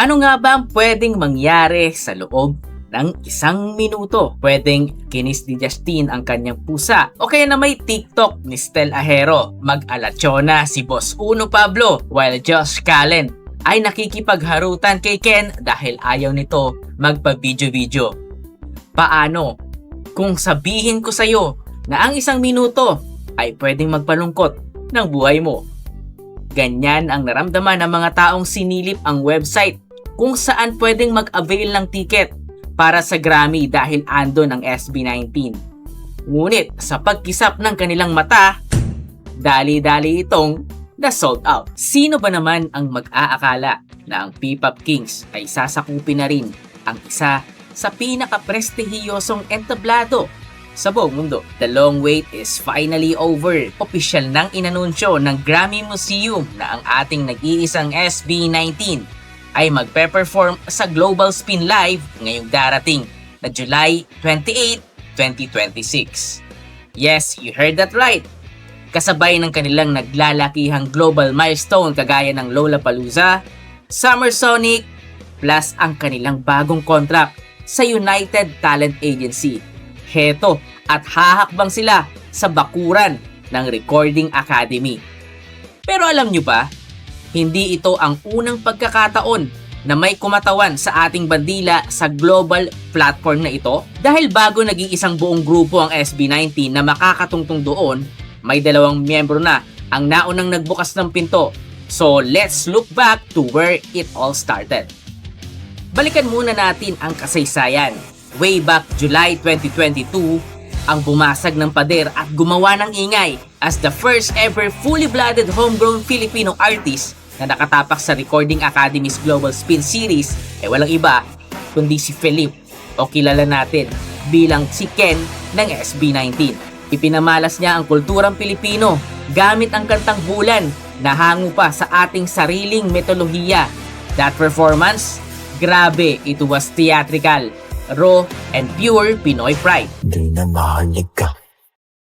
Ano nga ba ang pwedeng mangyari sa loob ng isang minuto? Pwedeng kinis ni Justine ang kanyang pusa o kaya na may TikTok ni Stel Ahero. Mag-alatsona si Boss Uno Pablo while Josh Callen ay nakikipagharutan kay Ken dahil ayaw nito magpa-video-video. Paano kung sabihin ko sa'yo na ang isang minuto ay pwedeng magpalungkot ng buhay mo? Ganyan ang naramdaman ng mga taong sinilip ang website kung saan pwedeng mag-avail ng ticket para sa Grammy dahil andon ang SB19. Ngunit sa pagkisap ng kanilang mata, dali-dali itong na-sold out. Sino ba naman ang mag-aakala na ang P-Pop Kings ay sasakupin na rin ang isa sa pinaka-prestihiyosong entablado sa buong mundo? The long wait is finally over. Opisyal nang inanunsyo ng Grammy Museum na ang ating nag-iisang SB19 ay magpe-perform sa Global Spin Live ngayong darating na July 28, 2026. Yes, you heard that right. Kasabay ng kanilang naglalakihang global milestone kagaya ng Lollapalooza, Summer Sonic, plus ang kanilang bagong contract sa United Talent Agency. Heto, at hahakbang sila sa bakuran ng Recording Academy. Pero alam nyo ba, hindi ito ang unang pagkakataon na may kumatawan sa ating bandila sa global platform na ito. Dahil bago naging isang buong grupo ang SB19 na makakatungtong doon, may dalawang miyembro na ang naunang nagbukas ng pinto. So let's look back to where it all started. Balikan muna natin ang kasaysayan. Way back July 2022, ang bumasag ng pader at gumawa ng ingay as the first ever fully-blooded homegrown Filipino artist na nakatapak sa Recording Academy's Global Spin Series ay walang iba kundi si Philip o kilala natin bilang si Ken ng SB19. Ipinamalas niya ang kulturang Pilipino gamit ang kantang Bulan na hango pa sa ating sariling mitolohiya. That performance, grabe, it was theatrical, raw, and pure Pinoy pride. Di na mahalig ka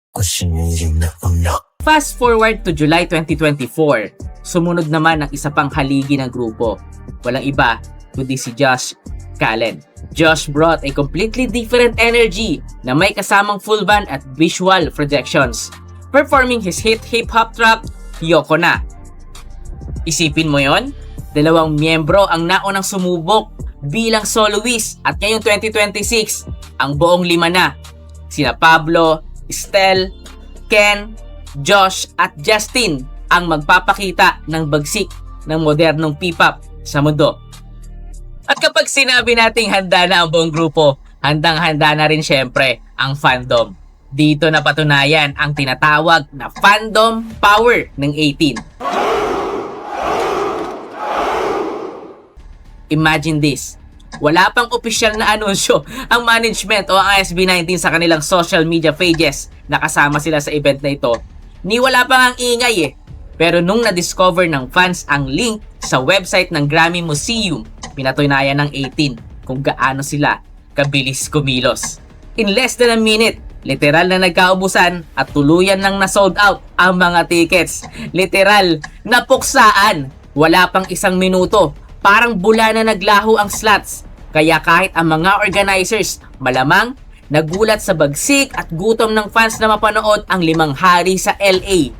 kung sino yung nauna. Fast forward to July 2024, sumunod naman ang isa pang haligi ng grupo. Walang iba kundi si Josh Callen. Josh brought a completely different energy na may kasamang full band at visual projections, performing his hit hip-hop track, Yoko Na. Isipin mo yon, dalawang miyembro ang naunang sumubok bilang soloist at ngayong 2026, ang buong lima na, sina Pablo, Stel, Ken, Josh at Justin ang magpapakita ng bagsik ng modernong P-pop sa mundo. At kapag sinabi nating handa na ang buong grupo, handang-handa na rin syempre ang fandom. Dito na patunayan ang tinatawag na fandom power ng 18. Imagine this, wala pang opisyal na anunsyo ang management o ang SB19 sa kanilang social media pages na kasama sila sa event na ito. Ni wala pang ang ingay eh. Pero nung na-discover ng fans ang link sa website ng Grammy Museum, pinatunayan ng 18 kung gaano sila kabilis kumilos. In less than a minute, literal na nagkaubusan at tuluyan nang na-sold out ang mga tickets. Literal, napuksaan. Wala pang isang minuto, parang bula na naglaho ang slots. Kaya kahit ang mga organizers malamang nagulat sa bagsik at gutom ng fans na mapanood ang 5 hari sa LA.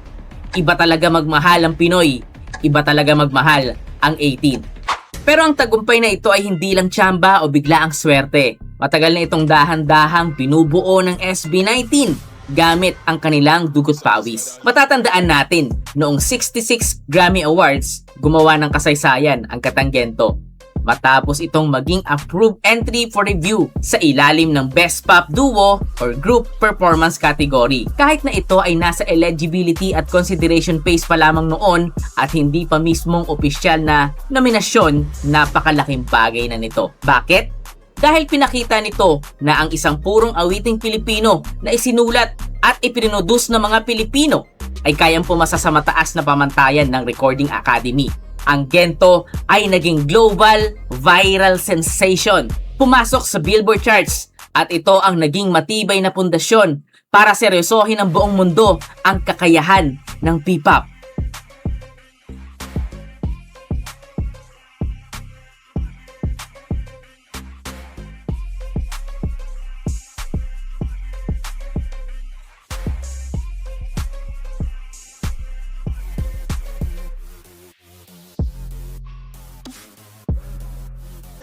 Iba talaga magmahal ang Pinoy. Iba talaga magmahal ang 18. Pero ang tagumpay na ito ay hindi lang tsamba o bigla ang swerte. Matagal na itong dahan-dahang binubuo ng SB19 gamit ang kanilang dugot pawis. Matatandaan natin, noong 66 Grammy Awards, gumawa ng kasaysayan ang Katanggento. Matapos itong maging approved entry for review sa ilalim ng Best Pop Duo or Group Performance category. Kahit na ito ay nasa eligibility at consideration phase pa lamang noon at hindi pa mismong opisyal na nominasyon, napakalaking bagay na nito. Bakit? Dahil pinakita nito na ang isang purong awiting Pilipino na isinulat at ipinroduce ng mga Pilipino ay kayang pumasa sa mataas na pamantayan ng Recording Academy. Ang Gento ay naging global viral sensation. Pumasok sa Billboard charts at ito ang naging matibay na pundasyon para seryosohin ng buong mundo ang kakayahan ng P-pop.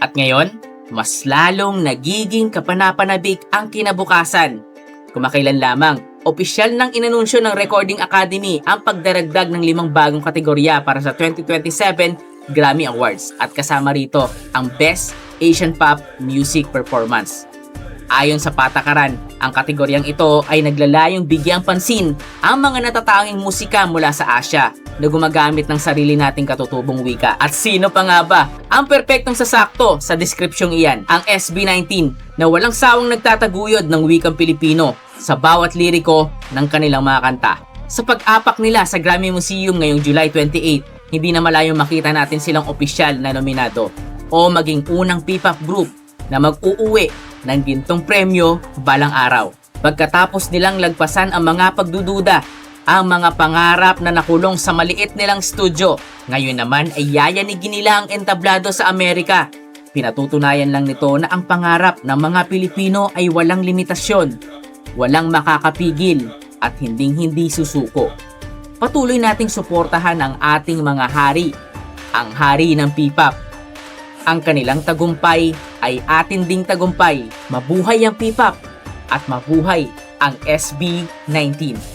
At ngayon, mas lalong nagiging kapanapanabik ang kinabukasan. Kumakailan lamang, opisyal nang inanunsyo ng Recording Academy ang pagdaragdag ng 5 bagong kategorya para sa 2027 Grammy Awards at kasama rito ang Best Asian Pop Music Performance. Ayon sa patakaran, ang kategoryang ito ay naglalayong bigyang pansin ang mga natatanging musika mula sa Asia na gumagamit ng sarili nating katutubong wika. At sino pa nga ba ang perpektong sasakto sa deskripsyong iyan? Ang SB19 na walang sawang nagtataguyod ng wikang Pilipino sa bawat liriko ng kanilang mga kanta. Sa pag-apak nila sa Grammy Museum ngayong July 28, hindi na malayong makita natin silang opisyal na nominado o maging unang P-pop group na mag-uuwi ng gintong premyo balang araw. Pagkatapos nilang lagpasan ang mga pagdududa, ang mga pangarap na nakulong sa maliit nilang studio, ngayon naman ay yayanigin nila ang entablado sa Amerika. Pinatutunayan lang nito na ang pangarap ng mga Pilipino ay walang limitasyon, walang makakapigil at hinding-hindi susuko. Patuloy nating suportahan ang ating mga hari, ang hari ng P-pop. Ang kanilang tagumpay ay atin ding tagumpay. Mabuhay ang P-pop at mabuhay ang SB19.